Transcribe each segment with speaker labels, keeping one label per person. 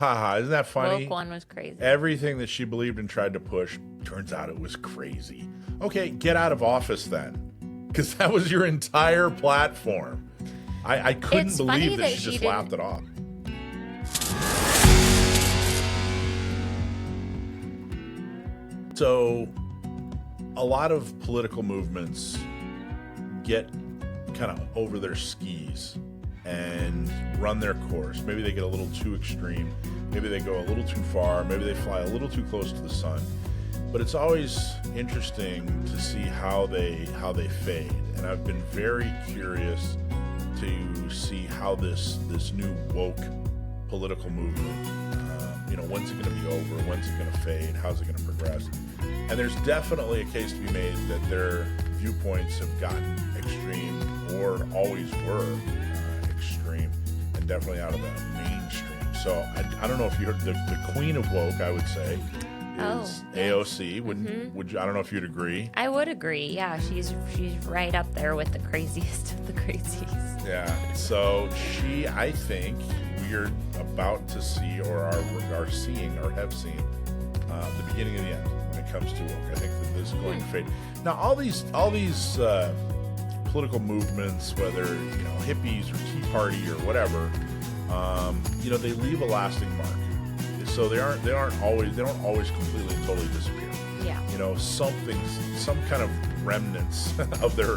Speaker 1: Haha, isn't that funny?
Speaker 2: Woke one was crazy.
Speaker 1: Everything that she believed and tried to push, turns out it was crazy. Okay, get out of office then. Because that was your entire platform. I couldn't believe that she just laughed it off. So, a lot of political movements get kind of over their skis and run their course. Maybe they get a little too extreme. Maybe they go a little too far. Maybe they fly a little too close to the sun. But it's always interesting to see how they fade. And I've been very curious to see how this new woke political movement, when's it going to be over? When's it going to fade? How's it going to progress? And there's definitely a case to be made that their viewpoints have gotten extreme or always were extreme and definitely out of the mainstream. So I don't know if you heard the queen of woke, I would say, is AOC. Would you, I don't know if you'd agree.
Speaker 2: I would agree. Yeah, she's right up there with the craziest of the crazies.
Speaker 1: Yeah. So I think we're about to see or are seeing or have seen the beginning of the end when it comes to woke. I think that this is going to fade. Now, all these political movements, whether hippies or Tea Party or whatever, they leave a lasting mark. So they don't always completely and totally disappear.
Speaker 2: Yeah.
Speaker 1: Some kind of remnants of their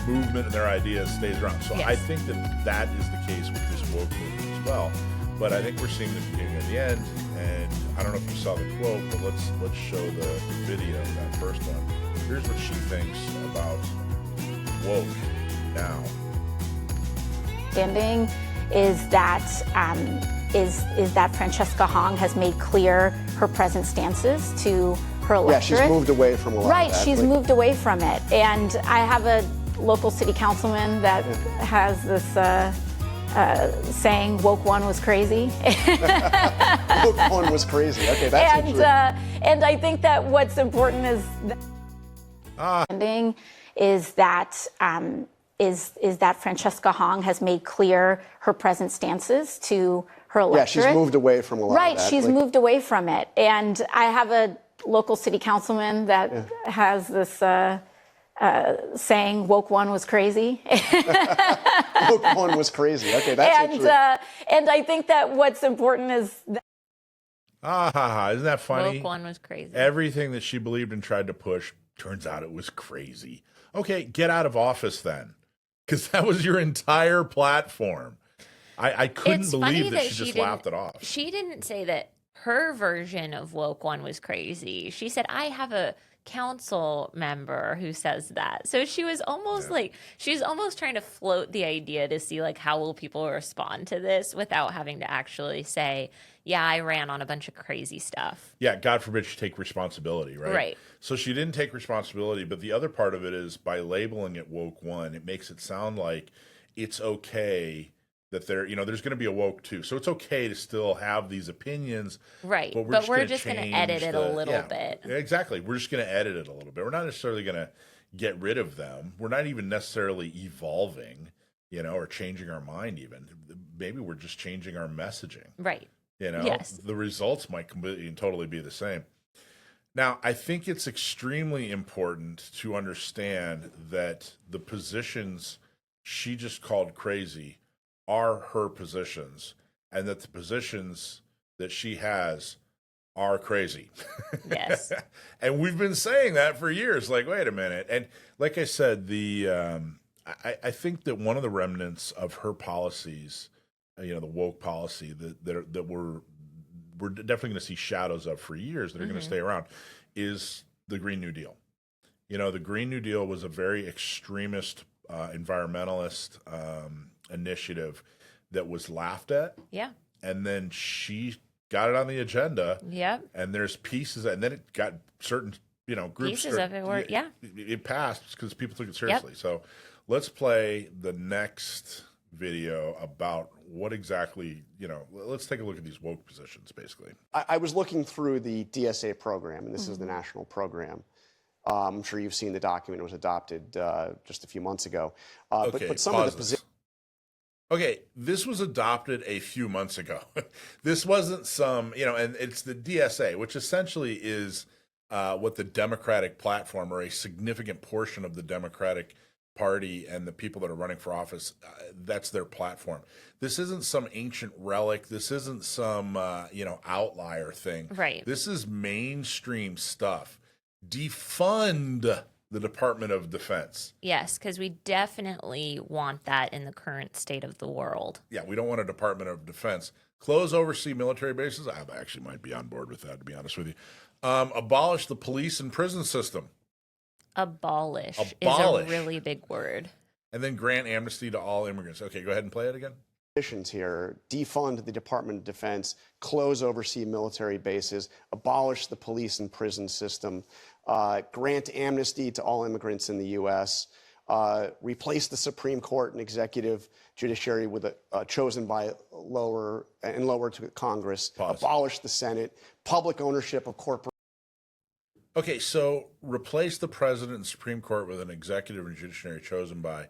Speaker 1: movement and their ideas stays around. So yes. I think that is the case with this woke movement as well. But I think we're seeing the beginning of the end. And I don't know if you saw the quote, but let's show the video, that first one. Here's what she thinks about woke now.
Speaker 3: Standing is that Francesca Hong has made clear her present stances to her electorate.
Speaker 4: Yeah, she's moved away from a lot
Speaker 3: right,
Speaker 4: of that.
Speaker 3: She's moved away from it. And I have a local city councilman that has this saying, woke one was crazy.
Speaker 4: Woke one was crazy. Okay, that's interesting.
Speaker 3: And I think that what's important is that Francesca Hong has made clear her present stances to her electorate.
Speaker 4: Yeah, she's moved away from a lot of that.
Speaker 3: Right, she's moved away from it. And I have a local city councilman that has this saying, woke one was crazy.
Speaker 4: Woke one was crazy. Okay, that's interesting.
Speaker 3: And I think that what's important is
Speaker 1: isn't that funny?
Speaker 2: Woke one was crazy.
Speaker 1: Everything that she believed and tried to push, turns out it was crazy. Okay, get out of office then. Because that was your entire platform. I couldn't believe that she just laughed it off.
Speaker 2: She didn't say that her version of woke one was crazy. She said, I have a council member who says that. So she was almost she's almost trying to float the idea to see how will people respond to this without having to actually say, yeah, I ran on a bunch of crazy stuff.
Speaker 1: Yeah, God forbid she take responsibility, right?
Speaker 2: Right.
Speaker 1: So she didn't take responsibility, but the other part of it is by labeling it woke one, it makes it sound like it's okay that there's going to be a woke two. So it's okay to still have these opinions.
Speaker 2: Right.
Speaker 1: But we're just going to
Speaker 2: edit it a little bit.
Speaker 1: Exactly. We're just going to edit it a little bit. We're not necessarily going to get rid of them. We're not even necessarily evolving, or changing our mind even. Maybe we're just changing our messaging.
Speaker 2: Right.
Speaker 1: Yes. The results might completely and totally be the same. Now, I think it's extremely important to understand that the positions she just called crazy are her positions, and that the positions that she has are crazy.
Speaker 2: Yes.
Speaker 1: And we've been saying that for years. Wait a minute. And like I said, I think that one of the remnants of her policies, the woke policy that we're definitely going to see shadows of for years that are going to stay around, is the Green New Deal. The Green New Deal was a very extremist, environmentalist initiative that was laughed at.
Speaker 2: Yeah.
Speaker 1: And then she got it on the agenda.
Speaker 2: Yep.
Speaker 1: And there's pieces, and then it got certain, groups.
Speaker 2: Pieces of it were,
Speaker 1: It passed because people took it seriously.
Speaker 2: Yep.
Speaker 1: So let's play the next video about what exactly, let's take a look at these woke positions, basically.
Speaker 4: I was looking through the DSA program, and this is the national program. I'm sure you've seen the document. It was adopted just a few months ago.
Speaker 1: Okay,
Speaker 4: but some of the positions.
Speaker 1: Okay, this was adopted a few months ago. This wasn't some, and it's the DSA, which essentially is what the Democratic platform, or a significant portion of the Democratic Party and the people that are running for office, that's their platform. This isn't some ancient relic. This isn't some, outlier thing.
Speaker 2: Right.
Speaker 1: This is mainstream stuff. Defund the Department of Defense.
Speaker 2: Yes, because we definitely want that in the current state of the world.
Speaker 1: Yeah, we don't want a Department of Defense. Close overseas military bases. I actually might be on board with that, to be honest with you. Abolish the police and prison system.
Speaker 2: Abolish is a really big word.
Speaker 1: And then grant amnesty to all immigrants. Okay, go ahead and play it again.
Speaker 4: Here, defund the Department of Defense, close overseas military bases, abolish the police and prison system, grant amnesty to all immigrants in the U.S., replace the Supreme Court and executive judiciary with a chosen by lower to Congress, abolish the Senate, public ownership of corporate.
Speaker 1: Okay, so replace the president and Supreme Court with an executive and judiciary chosen by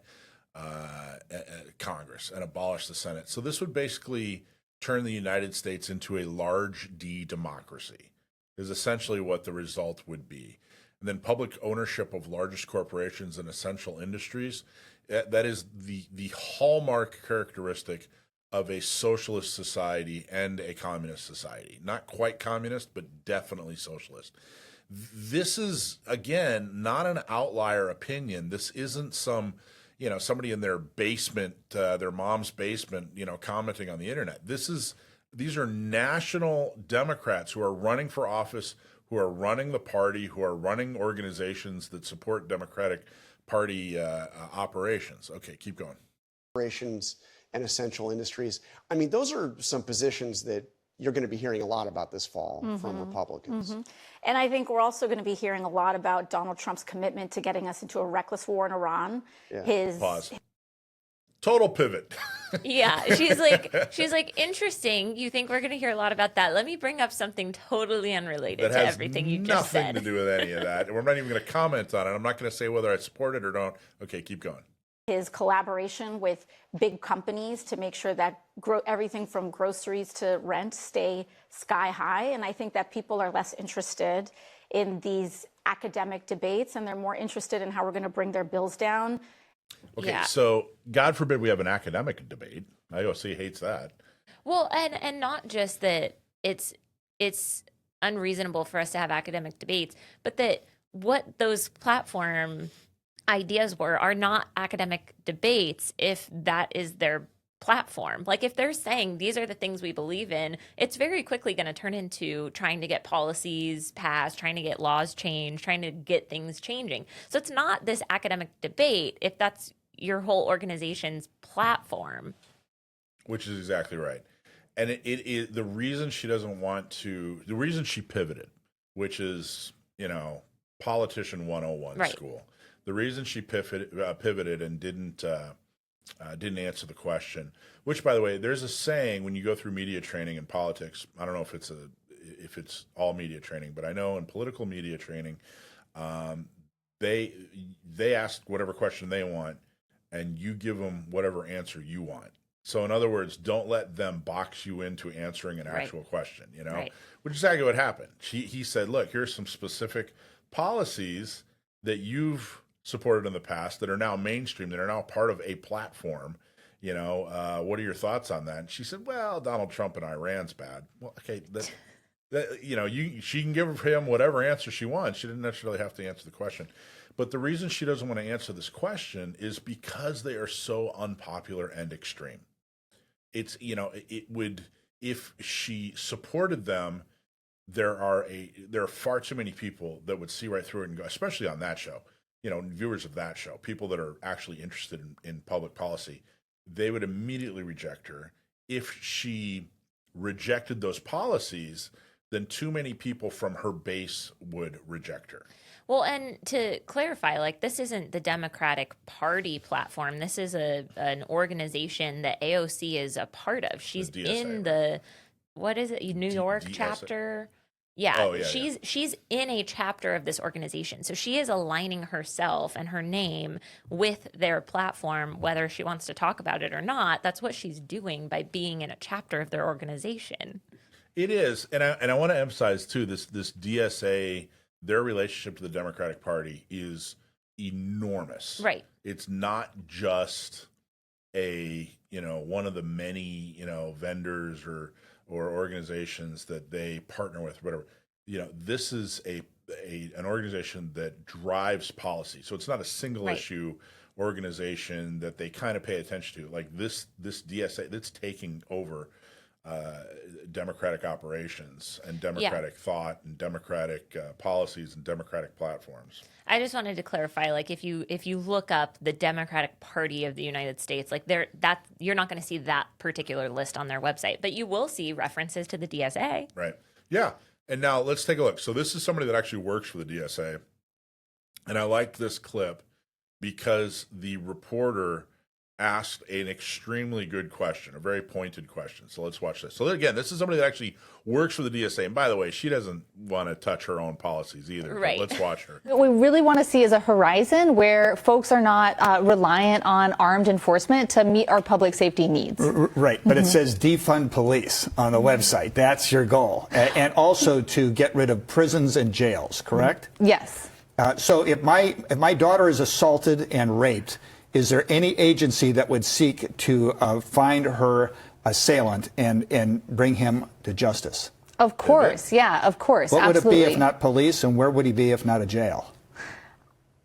Speaker 1: Congress, and abolish the Senate. So this would basically turn the United States into a large D democracy, is essentially what the result would be. And then public ownership of largest corporations and essential industries. That is the hallmark characteristic of a socialist society and a communist society. Not quite communist, but definitely socialist. This is, again, not an outlier opinion. This isn't some, somebody in their basement, their mom's basement, commenting on the internet. These are national Democrats who are running for office, who are running the party, who are running organizations that support Democratic Party operations. Okay, keep going.
Speaker 4: Operations and essential industries. I mean, those are some positions that you're going to be hearing a lot about this fall from Republicans.
Speaker 3: And I think we're also going to be hearing a lot about Donald Trump's commitment to getting us into a reckless war in Iran.
Speaker 4: Yeah.
Speaker 1: Pause. Total pivot.
Speaker 2: Yeah, she's like, interesting. You think we're going to hear a lot about that? Let me bring up something totally unrelated to everything you just said.
Speaker 1: Nothing to do with any of that. We're not even going to comment on it. I'm not going to say whether I support it or don't. Okay, keep going.
Speaker 3: His collaboration with big companies to make sure that everything from groceries to rent stay sky high. And I think that people are less interested in these academic debates, and they're more interested in how we're going to bring their bills down.
Speaker 1: Okay,
Speaker 2: Yeah.
Speaker 1: So God forbid we have an academic debate. IOC hates that.
Speaker 2: Well, and not just that it's unreasonable for us to have academic debates, but that what those platform ideas are not academic debates if that is their platform. Like if they're saying these are the things we believe in, it's very quickly going to turn into trying to get policies passed, trying to get laws changed, trying to get things changing. So it's not this academic debate if that's your whole organization's platform.
Speaker 1: Which is exactly right. And it the reason she doesn't want to, the reason she pivoted, which is, politician 101
Speaker 2: Right.
Speaker 1: school. The reason she pivoted and didn't answer the question, which, by the way, there's a saying when you go through media training in politics. I don't know if it's all media training, but I know in political media training, they ask whatever question they want, and you give them whatever answer you want. So, in other words, don't let them box you into answering an actual question.
Speaker 2: Right.
Speaker 1: Which is exactly what happened. He said, "Look, here's some specific policies that you've supported in the past that are now mainstream, that are now part of a platform. What are your thoughts on that?" And she said, "Well, Donald Trump and Iran's bad." Well, okay, she can give him whatever answer she wants. She didn't necessarily have to answer the question. But the reason she doesn't want to answer this question is because they are so unpopular and extreme. It's, it would, if she supported them, there are far too many people that would see right through it and go, especially on that show, viewers of that show, people that are actually interested in public policy, they would immediately reject her. If she rejected those policies, then too many people from her base would reject her.
Speaker 2: Well, and to clarify, this isn't the Democratic Party platform. This is an organization that AOC is a part of. She's
Speaker 1: DSA,
Speaker 2: in the, what is it, New York
Speaker 1: DSA.
Speaker 2: chapter? Yeah,
Speaker 1: Oh, yeah,
Speaker 2: she's in a chapter of this organization. So she is aligning herself and her name with their platform, whether she wants to talk about it or not. That's what she's doing by being in a chapter of their organization.
Speaker 1: It is, and I want to emphasize too this DSA, their relationship to the Democratic Party is enormous.
Speaker 2: Right.
Speaker 1: It's not just a one of the many vendors or organizations that they partner with, whatever. This is an organization that drives policy. So it's not a single
Speaker 2: Right.
Speaker 1: issue organization that they kind of pay attention to. Like this DSA that's taking over democratic operations and democratic thought and democratic policies and democratic platforms.
Speaker 2: I just wanted to clarify, like if you look up the Democratic Party of the United States, like you're not going to see that particular list on their website, but you will see references to the DSA.
Speaker 1: Right. Yeah. And now let's take a look. So this is somebody that actually works for the DSA. And I liked this clip because the reporter asked an extremely good question, a very pointed question. So let's watch this. So again, this is somebody that actually works for the DSA. And by the way, she doesn't want to touch her own policies either.
Speaker 2: Right.
Speaker 1: Let's watch her.
Speaker 5: What we really want to see is a horizon where folks are not reliant on armed enforcement to meet our public safety needs.
Speaker 6: Right, but it says defund police on the website. That's your goal. And also to get rid of prisons and jails, correct?
Speaker 5: Yes.
Speaker 6: So if my daughter is assaulted and raped, is there any agency that would seek to find her assailant and bring him to justice?
Speaker 5: Of course. Yeah, of course.
Speaker 6: What
Speaker 5: Absolutely.
Speaker 6: would it be if not police, and where would he be if not a jail?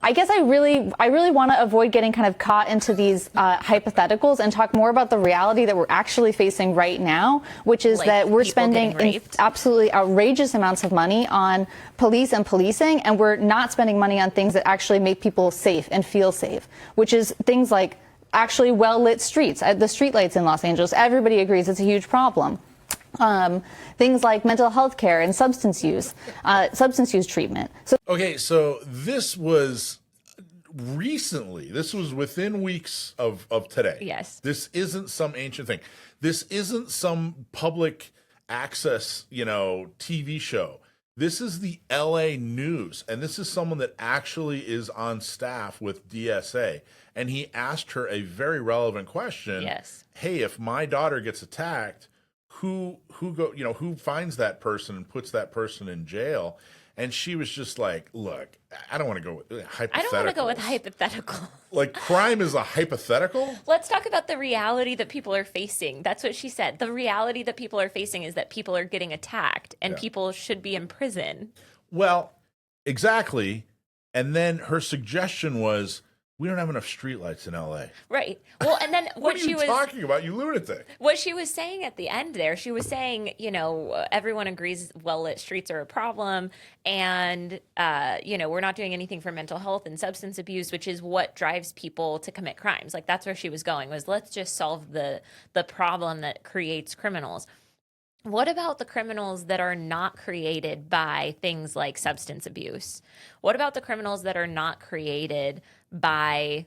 Speaker 5: I guess I really want to avoid getting kind of caught into these hypotheticals and talk more about the reality that we're actually facing right now, which is
Speaker 2: Like
Speaker 5: that we're
Speaker 2: people
Speaker 5: spending
Speaker 2: getting raped?
Speaker 5: absolutely outrageous amounts of money on police and policing, and we're not spending money on things that actually make people safe and feel safe, which is things like actually well-lit streets. The streetlights in Los Angeles, everybody agrees it's a huge problem. Things like mental health care and substance use treatment.
Speaker 1: Okay, so this was recently. This was within weeks of today.
Speaker 2: Yes.
Speaker 1: This isn't some ancient thing. This isn't some public access, TV show. This is the LA News, and this is someone that actually is on staff with DSA. And he asked her a very relevant question.
Speaker 2: Yes.
Speaker 1: Hey, if my daughter gets attacked, who finds that person and puts that person in jail? And she was just like, look, I don't want to go with hypotheticals.
Speaker 2: I don't want to go with hypothetical.
Speaker 1: Like, crime is a hypothetical?
Speaker 2: Let's talk about the reality that people are facing. That's what she said. The reality that people are facing is that people are getting attacked and people should be in prison.
Speaker 1: Well, exactly. And then her suggestion was, we don't have enough streetlights in LA.
Speaker 2: Right. Well, and then
Speaker 1: What are you talking about, you lunatic?
Speaker 2: What she was saying at the end there, she was saying, everyone agrees well-lit streets are a problem, and, we're not doing anything for mental health and substance abuse, which is what drives people to commit crimes. Like, that's where she was going, was let's just solve the problem that creates criminals. What about the criminals that are not created by things like substance abuse? What about the criminals that are not created by,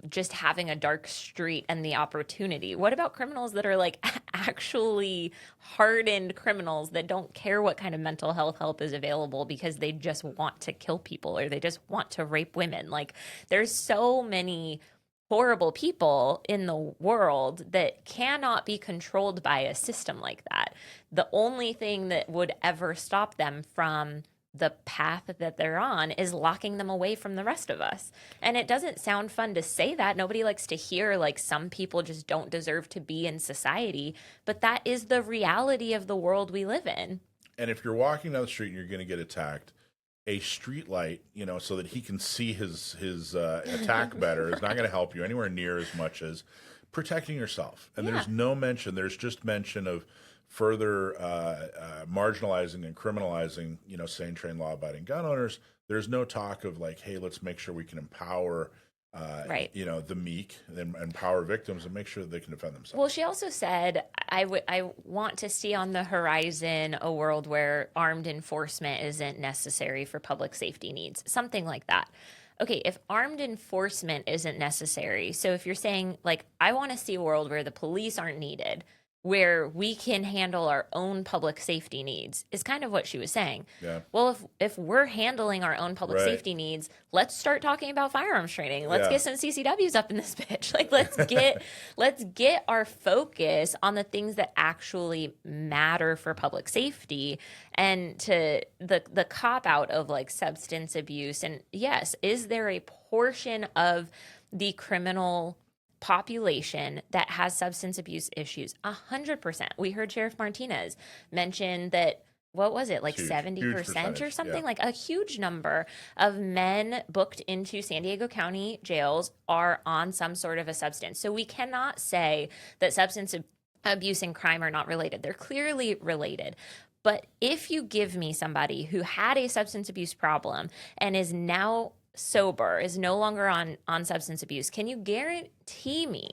Speaker 2: just having a dark street and the opportunity? What about criminals that are like actually hardened criminals that don't care what kind of mental health help is available because they just want to kill people or they just want to rape women? Like, there's so many horrible people in the world that cannot be controlled by a system like that. The only thing that would ever stop them from the path that they're on is locking them away from the rest of us. And it doesn't sound fun to say that. Nobody likes to hear like some people just don't deserve to be in society, but that is the reality of the world we live in.
Speaker 1: And if you're walking down the street and you're going to get attacked, a street light, so that he can see his attack better is not going to help you anywhere near as much as protecting yourself. And there's no mention. There's just mention of further marginalizing and criminalizing, sane, trained, law-abiding gun owners. There's no talk of like, hey, let's make sure we can empower the meek and empower victims and make sure that they can defend themselves.
Speaker 2: Well, she also said, I want to see on the horizon a world where armed enforcement isn't necessary for public safety needs, something like that. Okay, if armed enforcement isn't necessary, so if you're saying, like, I want to see a world where the police aren't needed, where we can handle our own public safety needs, is kind of what she was saying.
Speaker 1: Yeah.
Speaker 2: Well, if we're handling our own public
Speaker 1: Right.
Speaker 2: safety needs, let's start talking about firearms training. Let's
Speaker 1: Yeah.
Speaker 2: get some CCWs up in this bitch. Like, let's get our focus on the things that actually matter for public safety, and to the cop out of like substance abuse. And yes, is there a portion of the criminal population that has substance abuse issues? 100%. We heard Sheriff Martinez mention that, what was it, like
Speaker 1: Huge
Speaker 2: 70% or
Speaker 1: percentage,
Speaker 2: something,
Speaker 1: yeah.
Speaker 2: like a huge number of men booked into San Diego County jails are on some sort of a substance. So we cannot say that substance abuse and crime are not related. They're clearly related. But if you give me somebody who had a substance abuse problem and is now sober, is no longer on substance abuse, can you guarantee me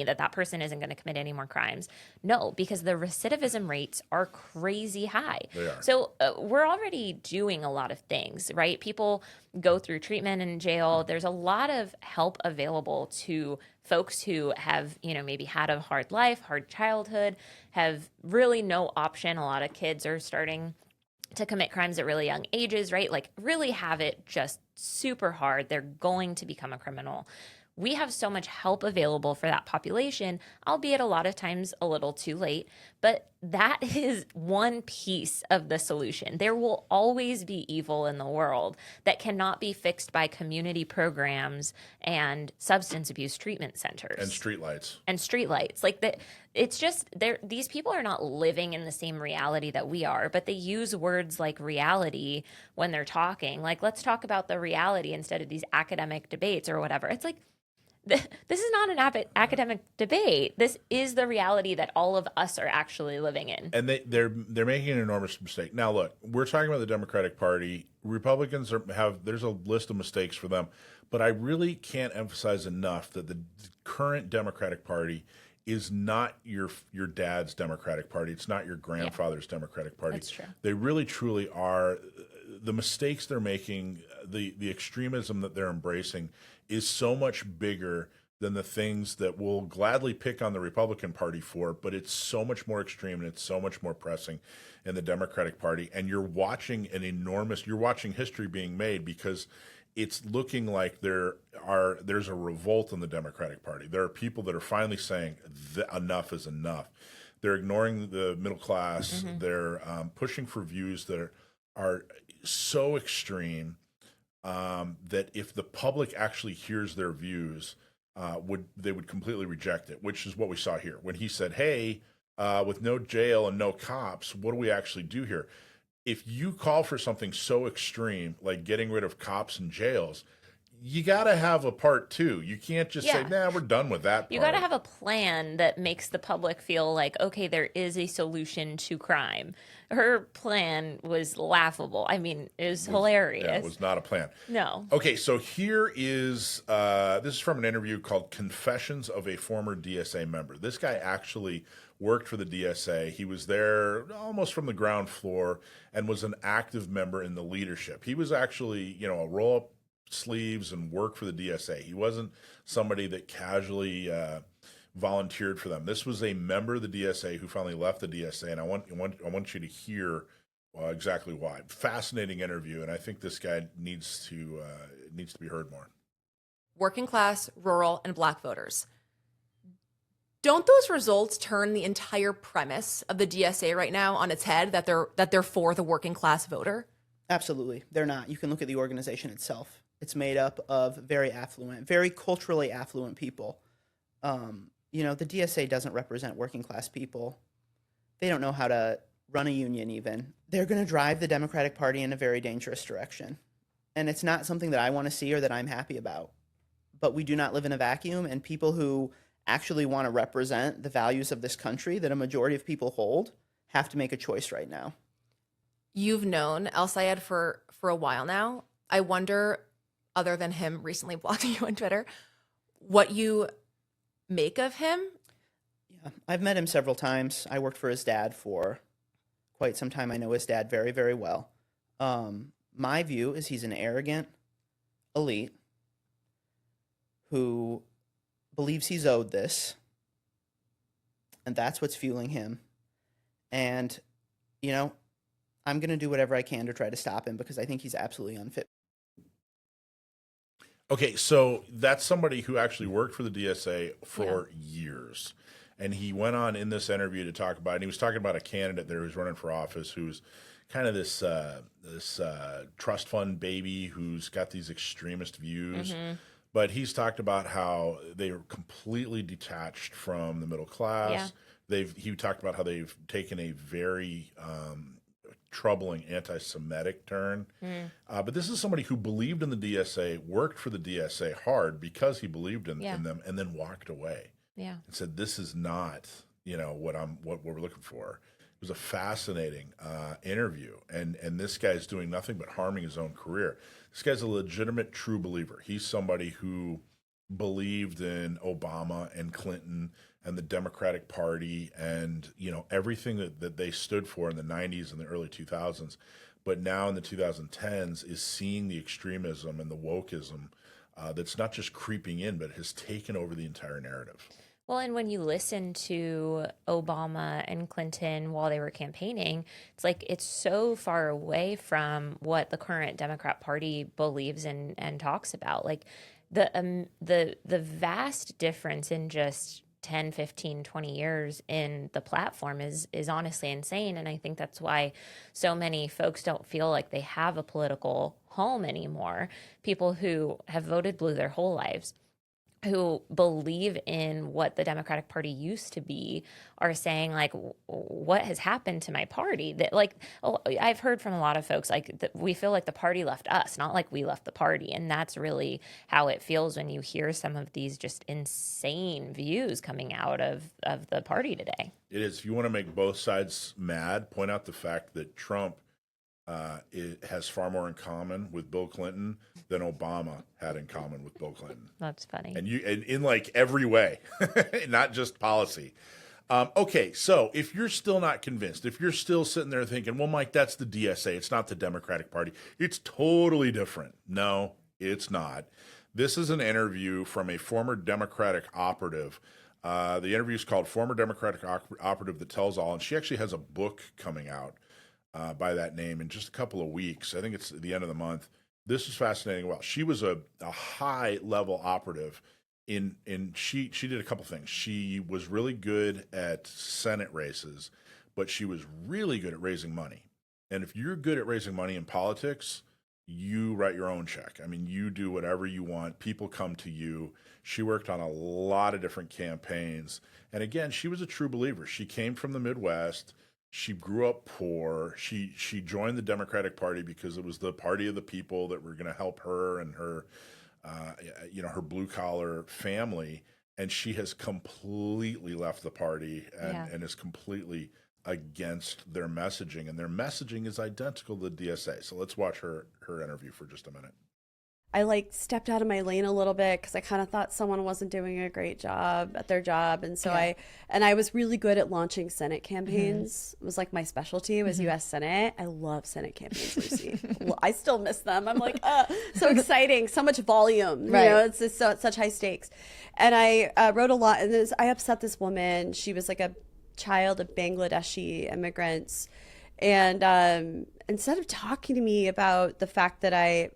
Speaker 2: that that person isn't going to commit any more crimes? No, because the recidivism rates are crazy high.
Speaker 1: They are.
Speaker 2: So we're already doing a lot of things, right? People go through treatment in jail. There's a lot of help available to folks who have, maybe had a hard life, hard childhood, have really no option. A lot of kids are starting to commit crimes at really young ages, right? Like, really have it just super hard. They're going to become a criminal. We have so much help available for that population, albeit a lot of times a little too late. But that is one piece of the solution. There will always be evil in the world that cannot be fixed by community programs and substance abuse treatment centers.
Speaker 1: And streetlights.
Speaker 2: And streetlights. Like, that, it's just, these people are not living in the same reality that we are, but they use words like reality when they're talking. Like, let's talk about the reality instead of these academic debates or whatever. It's like, this is not an academic debate. This is the reality that all of us are actually living in.
Speaker 1: And they're making an enormous mistake. Now, look, we're talking about the Democratic Party. Republicans there's a list of mistakes for them, but I really can't emphasize enough that the current Democratic Party is not your dad's Democratic Party. It's not your grandfather's Democratic Party.
Speaker 2: That's true.
Speaker 1: They really truly are. The mistakes they're making, the extremism that they're embracing, is so much bigger than the things that we'll gladly pick on the Republican Party for, but it's so much more extreme and it's so much more pressing in the Democratic Party. And you're watching history being made, because it's looking like there's a revolt in the Democratic Party. There are people that are finally saying enough is enough. They're ignoring the middle class. Mm-hmm. They're pushing for views that are so extreme that if the public actually hears their views, they would completely reject it, which is what we saw here. When he said, hey, with no jail and no cops, what do we actually do here? If you call for something so extreme, like getting rid of cops and jails, you got to have a part two. You can't just say, nah, we're done with that part.
Speaker 2: You got to have a plan that makes the public feel like, okay, there is a solution to crime. Her plan was laughable. I mean, it was hilarious.
Speaker 1: Yeah, it was not a plan.
Speaker 2: No.
Speaker 1: Okay, so here is, this is from an interview called Confessions of a Former DSA Member. This guy actually worked for the DSA. He was there almost from the ground floor and was an active member in the leadership. He was actually, a roll-up sleeves and work for the DSA. He wasn't somebody that casually volunteered for them. This was a member of the DSA who finally left the DSA, and I want you to hear exactly why. Fascinating interview, and I think this guy needs to be heard more.
Speaker 7: Working class, rural, and black voters. Don't those results turn the entire premise of the DSA right now on its head, that they're for the working class voter?
Speaker 8: Absolutely. They're not. You can look at the organization itself. It's made up of very affluent, very culturally affluent people. The DSA doesn't represent working class people. They don't know how to run a union even. They're going to drive the Democratic Party in a very dangerous direction. And it's not something that I want to see or that I'm happy about. But we do not live in a vacuum, and people who actually want to represent the values of this country that a majority of people hold have to make a choice right now.
Speaker 7: You've known El Sayed for a while now. I wonder, other than him recently blocking you on Twitter, what you make of him.
Speaker 8: Yeah, I've met him several times. I worked for his dad for quite some time. I know his dad very, very well. My view is he's an arrogant elite who believes he's owed this. and that's what's fueling him. And, you know, I'm going to do whatever I can to try to stop him because I think he's absolutely unfit.
Speaker 1: Okay, so that's somebody who actually worked for the DSA for years. And he went on in this interview to talk about, and he was talking about a candidate there who's running for office who's kind of this trust fund baby who's got these extremist views. But he's talked about how they are completely detached from the middle class. He talked about how they've taken a very troubling anti-Semitic turn. But this is somebody who believed in the DSA, worked for the DSA hard because he believed in them, and then walked away. And said, "This is not, what we're looking for." It was a fascinating interview, and this guy's doing nothing but harming his own career. This guy's a legitimate, true believer. He's somebody who believed in Obama and Clinton and the Democratic Party and everything that they stood for in the 90s and the early 2000s, but now in the 2010s is seeing the extremism and the wokeism that's not just creeping in, but has taken over the entire narrative.
Speaker 2: Well, and when you listen to Obama and Clinton while they were campaigning, it's like it's so far away from what the current Democrat Party believes and talks about. Like the vast difference in just 10, 15, 20 years in the platform is honestly insane. And I think that's why so many folks don't feel like they have a political home anymore. People who have voted blue their whole lives, who believe in what the Democratic Party used to be, are saying like, what has happened to my party? That I've heard from a lot of folks that we feel like the party left us, not like we left the party. And that's really how it feels when you hear some of these just insane views coming out of the party today.
Speaker 1: It is. If you want to make both sides mad, point out the fact that Trump it has far more in common with Bill Clinton than Obama had in common with Bill Clinton.
Speaker 2: That's funny.
Speaker 1: And in like every way, not just policy. Okay, so if you're still not convinced, if you're still sitting there thinking, well, Mike, that's the DSA, it's not the Democratic Party, it's totally different. No, it's not. This is an interview from a former Democratic operative. The interview is called Former Democratic Operative That Tells All, and she actually has a book coming out by that name in just a couple of weeks. I think it's the end of the month. This is fascinating. Well, she was a high-level operative. She did a couple things. She was really good at Senate races, but she was really good at raising money. And if you're good at raising money in politics, you write your own check. I mean, you do whatever you want. People come to you. She worked on a lot of different campaigns. And again, she was a true believer. She came from the Midwest. She grew up poor. She joined the Democratic Party because it was the party of the people that were going to help her and her, her blue collar family. And she has completely left the party and is completely against their messaging. And their messaging is identical to the DSA. So let's watch her interview for just a minute.
Speaker 9: I stepped out of my lane a little bit because I kind of thought someone wasn't doing a great job at their job. And so I was really good at launching Senate campaigns. It was like my specialty was U.S. Senate. I love Senate campaigns, Lucy. I still miss them. I'm like, so exciting, so much volume.
Speaker 10: Right.
Speaker 9: It's just such high stakes. And I wrote a lot. And I upset this woman. She was like a child of Bangladeshi immigrants. And instead of talking to me about the fact that I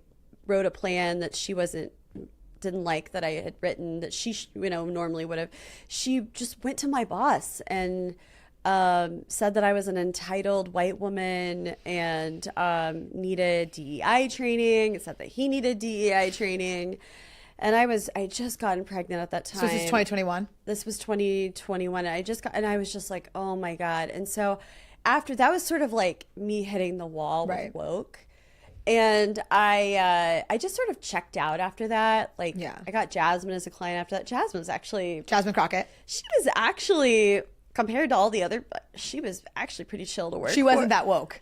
Speaker 9: wrote a plan that she didn't like that I had written that she normally would have, she just went to my boss and said that I was an entitled white woman and needed DEI training, and said that he needed DEI training. And I had just gotten pregnant at that time.
Speaker 10: So this is 2021?
Speaker 9: This was 2021. And I was just like, oh my God. And so after that was sort of like me hitting the wall with woke. And I just sort of checked out after that. I got Jasmine as a client after that. Jasmine
Speaker 10: Crockett.
Speaker 9: She was actually, compared to all the other, she was actually pretty chill to work.
Speaker 10: She wasn't that woke.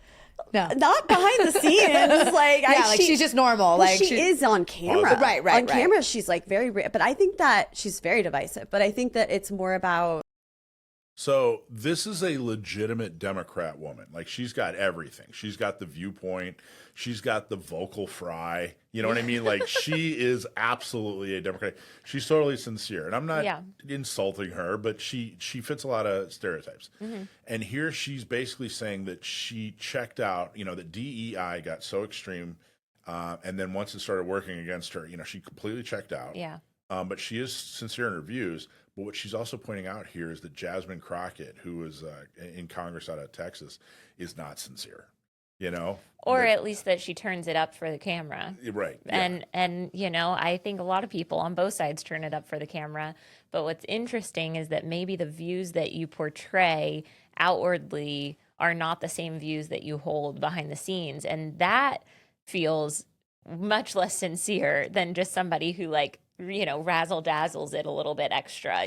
Speaker 10: No,
Speaker 9: not behind the scenes.
Speaker 10: She's just normal.
Speaker 9: She is on camera.
Speaker 10: Right.
Speaker 9: On camera, she's very, but I think that she's very divisive. But I think that it's more about.
Speaker 1: So this is a legitimate Democrat woman. Like, she's got everything. She's got the viewpoint. She's got the vocal fry. You know what I mean? Like, she is absolutely a Democrat. She's totally sincere. And I'm not insulting her, but she fits a lot of stereotypes. And here she's basically saying that she checked out, that DEI got so extreme. And then once it started working against her, she completely checked out.
Speaker 2: Yeah.
Speaker 1: But she is sincere in her views. But what she's also pointing out here is that Jasmine Crockett, who is in Congress out of Texas, is not sincere.
Speaker 2: Or at least that she turns it up for the camera.
Speaker 1: Right. Yeah.
Speaker 2: And I think a lot of people on both sides turn it up for the camera. But what's interesting is that maybe the views that you portray outwardly are not the same views that you hold behind the scenes. And that feels much less sincere than just somebody who razzle dazzles it a little bit extra,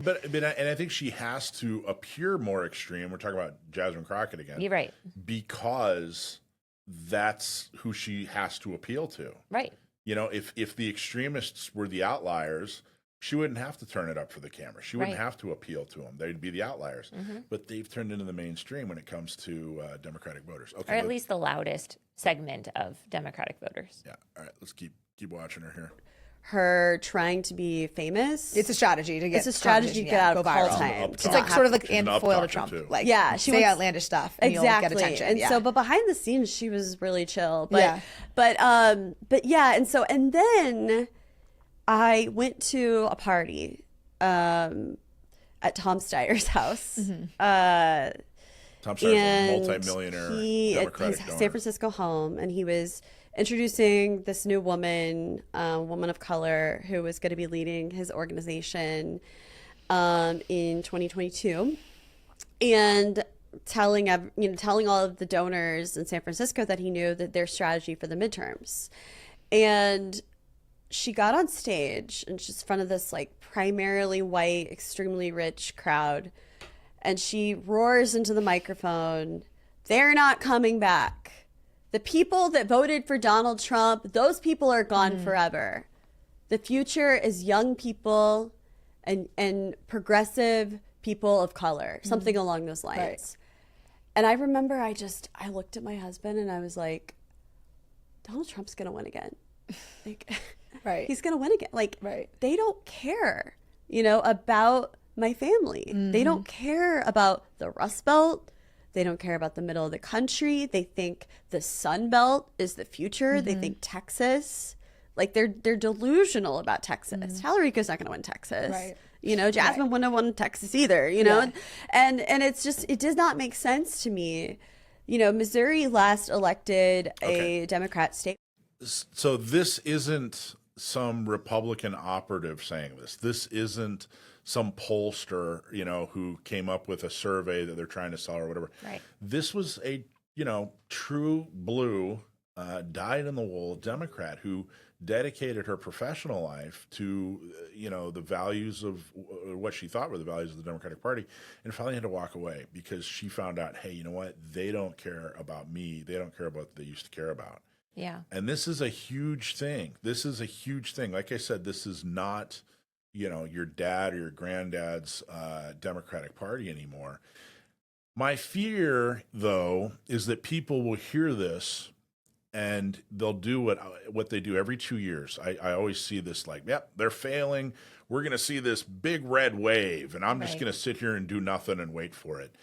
Speaker 1: But I think she has to appear more extreme. We're talking about Jasmine Crockett again.
Speaker 2: You're right.
Speaker 1: Because that's who she has to appeal to.
Speaker 2: Right.
Speaker 1: If the extremists were the outliers, she wouldn't have to turn it up for the camera. She wouldn't have to appeal to them. They'd be the outliers. But they've turned into the mainstream when it comes to Democratic voters. Okay,
Speaker 2: or at least the loudest segment of Democratic voters.
Speaker 1: Yeah. All right. Let's keep watching her here.
Speaker 9: Her trying to be famous.
Speaker 10: It's a strategy to get.
Speaker 9: It's a strategy to get out of call time.
Speaker 10: It's like sort of like
Speaker 1: She's an
Speaker 10: foil to
Speaker 1: uptalker,
Speaker 10: Trump.
Speaker 1: too.
Speaker 10: Like,
Speaker 9: she
Speaker 10: say
Speaker 9: wants
Speaker 10: outlandish stuff and you'll get attention.
Speaker 9: And
Speaker 10: yeah.
Speaker 9: so, but behind the scenes, she was really chill. But yeah, and then I went to a party at Tom Steyer's house.
Speaker 1: Tom Steyer's a multi-millionaire Democratic
Speaker 9: his
Speaker 1: donor.
Speaker 9: San Francisco home, and he was introducing this new woman of color who was going to be leading his organization in 2022, and telling all of the donors in San Francisco that he knew that their strategy for the midterms. And she got on stage and she's in front of this primarily white, extremely rich crowd, and she roars into the microphone, "They're not coming back. The people that voted for Donald Trump, those people are gone forever. The future is young people and progressive people of color," something along those lines. Right. And I remember I looked at my husband and I was like, Donald Trump's going to win again.
Speaker 10: Right.
Speaker 9: He's going to win again.
Speaker 10: Right.
Speaker 9: They don't care, about my family. They don't care about the Rust Belt. They don't care about the middle of the country. They think the Sun Belt is the future. They think Texas, they're delusional about Texas. Tallarico's not going to win Texas.
Speaker 10: Right.
Speaker 9: Jasmine wouldn't have won Texas either, and it's just, it does not make sense to me. Missouri last elected a Democrat state.
Speaker 1: So this isn't some Republican operative saying this. This isn't some pollster, who came up with a survey that they're trying to sell or whatever. Right. This was a, true blue, dyed-in-the-wool Democrat who dedicated her professional life to, the values of what she thought were the values of the Democratic Party, and finally had to walk away because she found out, hey, you know what? They don't care about me. They don't care about what they used to care about.
Speaker 2: Yeah.
Speaker 1: And this is a huge thing. Like I said, this is not, your dad or your granddad's Democratic Party anymore. My fear, though, is that people will hear this and they'll do what they do every 2 years. I always see this yep, they're failing. We're going to see this big red wave, and I'm just going to sit here and do nothing and wait for it.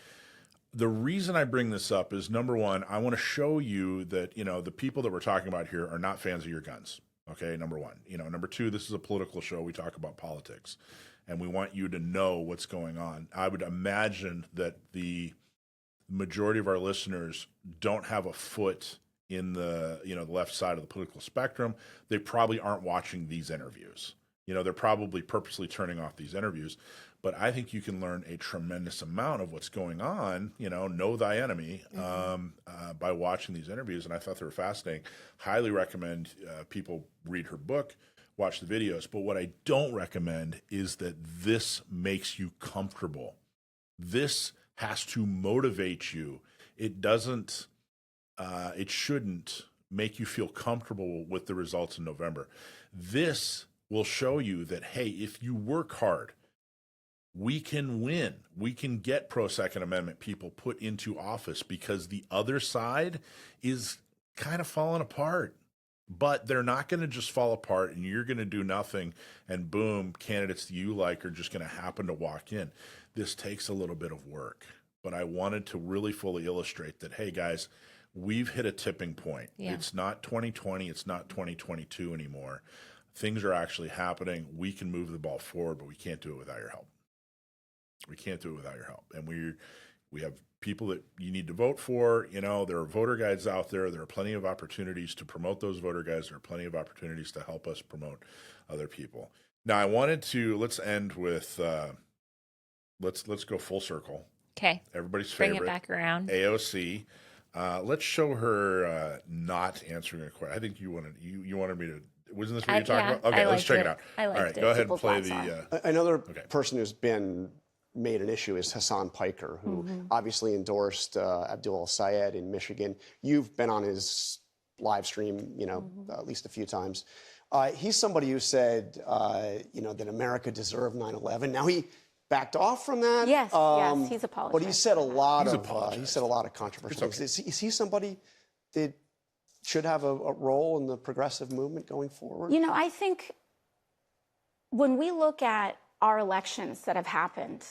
Speaker 1: The reason I bring this up is, number one, I want to show you that, the people that we're talking about here are not fans of your guns. Okay, number one. Number two, this is a political show. We talk about politics, and we want you to know what's going on. I would imagine that the majority of our listeners don't have a foot in the, the left side of the political spectrum. They probably aren't watching these interviews. They're probably purposely turning off these interviews. But I think you can learn a tremendous amount of what's going on, know thy enemy, by watching these interviews. And I thought they were fascinating. Highly recommend people read her book, watch the videos. But what I don't recommend is that this makes you comfortable. This has to motivate you. It doesn't, it shouldn't make you feel comfortable with the results in November. This will show you that, hey, if you work hard, we can win. We can get pro-Second Amendment people put into office because the other side is kind of falling apart. But they're not going to just fall apart and you're going to do nothing and boom, candidates that you like are just going to happen to walk in. This takes a little bit of work. But I wanted to really fully illustrate that, hey, guys, we've hit a tipping point. Yeah. It's not 2020. It's not 2022 anymore. Things are actually happening. We can move the ball forward, but we can't do it without your help. We can't do it without your help. And we have people that you need to vote for. You know, there are voter guides out there. There are plenty of opportunities to promote those voter guides. There are plenty of opportunities to help us promote other people. Now, I wanted to, let's end with, let's go full circle.
Speaker 2: Okay.
Speaker 1: Everybody's favorite.
Speaker 2: Bring it back around.
Speaker 1: AOC. Let's show her not answering a question. I think you wanted me to. Wasn't this what you're talking about? Okay, let's check it out.
Speaker 2: I liked
Speaker 1: All right,
Speaker 2: it.
Speaker 1: go ahead and play the.
Speaker 4: Another person who's been made an issue is Hassan Piker, who obviously endorsed Abdul Sayed in Michigan. You've been on his live stream, at least a few times. He's somebody who said, that America deserved 9/11. Now he backed off from that.
Speaker 3: Yes, he's apologized.
Speaker 4: But he said a lot of controversial things. Is he somebody that should have a role in the progressive movement going forward?
Speaker 3: I think when we look at our elections that have happened,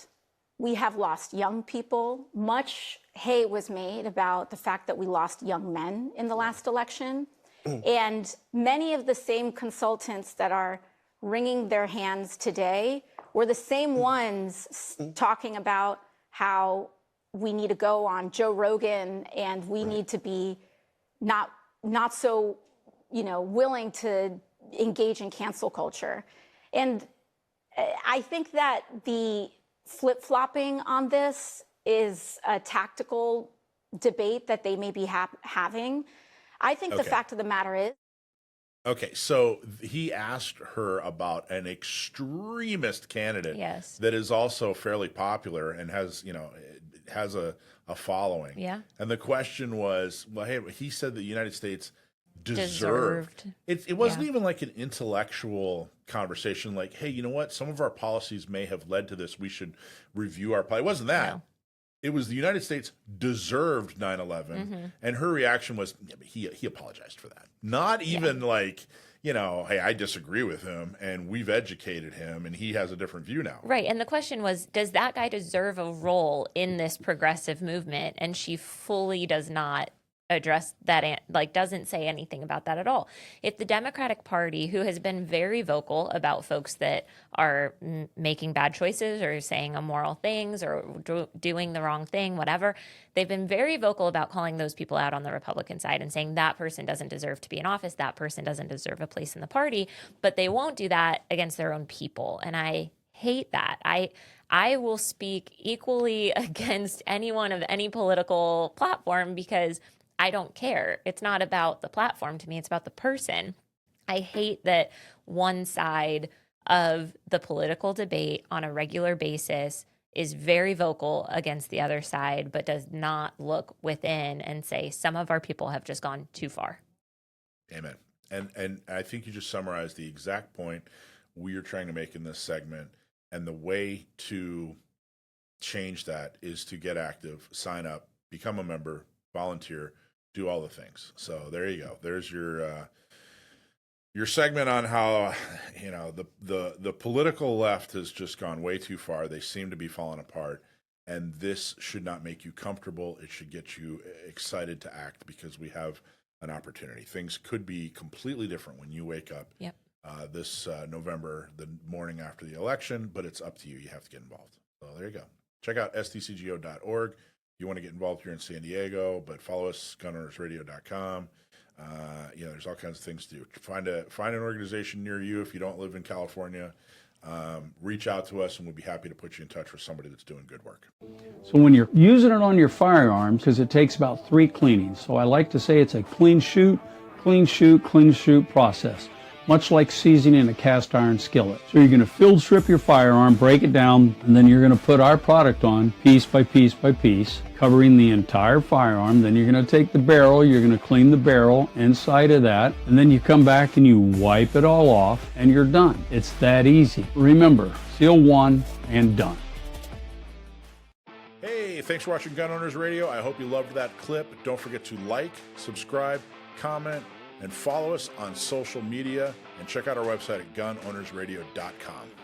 Speaker 3: we have lost young people. Much hay was made about the fact that we lost young men in the last election. And many of the same consultants that are wringing their hands today were the same ones talking about how we need to go on Joe Rogan and we need to be not so, willing to engage in cancel culture. And I think that the flip-flopping on this is a tactical debate that they may be having. I think the fact of the matter is.
Speaker 1: Okay, so he asked her about an extremist candidate that is also fairly popular and has a following. Yeah. And the question was, well, hey, he said the United States deserved. It wasn't even like an intellectual conversation like, hey, you know what? Some of our policies may have led to this. We should review our policy. It wasn't that. No. It was the United States deserved 9/11. And her reaction was, yeah, but he apologized for that. Not even like, hey, I disagree with him and we've educated him and he has a different view now.
Speaker 2: Right. And the question was, does that guy deserve a role in this progressive movement? And she fully does not address that, doesn't say anything about that at all. If the Democratic Party, who has been very vocal about folks that are making bad choices or saying immoral things or doing the wrong thing, whatever, they've been very vocal about calling those people out on the Republican side and saying that person doesn't deserve to be in office, that person doesn't deserve a place in the party, but they won't do that against their own people. And I hate that. I will speak equally against anyone of any political platform because I don't care. It's not about the platform to me. It's about the person. I hate that one side of the political debate on a regular basis is very vocal against the other side, but does not look within and say some of our people have just gone too far.
Speaker 1: Amen. And I think you just summarized the exact point we are trying to make in this segment. And the way to change that is to get active, sign up, become a member, volunteer, do all the things. So there you go. There's your segment on how the political left has just gone way too far. They seem to be falling apart, and this should not make you comfortable. It should get you excited to act because we have an opportunity. Things could be completely different when you wake up this November, the morning after the election, but it's up to you. You have to get involved. So there you go. Check out stcgo.org. You want to get involved here in San Diego, but follow us, gunownersradio.com. There's all kinds of things to do. Find an organization near you if you don't live in California. Reach out to us, and we'll be happy to put you in touch with somebody that's doing good work.
Speaker 11: So when you're using it on your firearms, because it takes about 3 cleanings, so I like to say it's a clean shoot process, much like seasoning a cast iron skillet. So you're going to field strip your firearm, break it down, and then you're going to put our product on piece by piece by piece, covering the entire firearm. Then you're going to take the barrel, you're going to clean the barrel inside of that, and then you come back and you wipe it all off, and you're done. It's that easy. Remember, seal one and done.
Speaker 1: thanks for watching Gun Owners Radio. I hope you loved that clip. Don't forget to like, subscribe, comment, and follow us on social media. And check out our website at gunownersradio.com.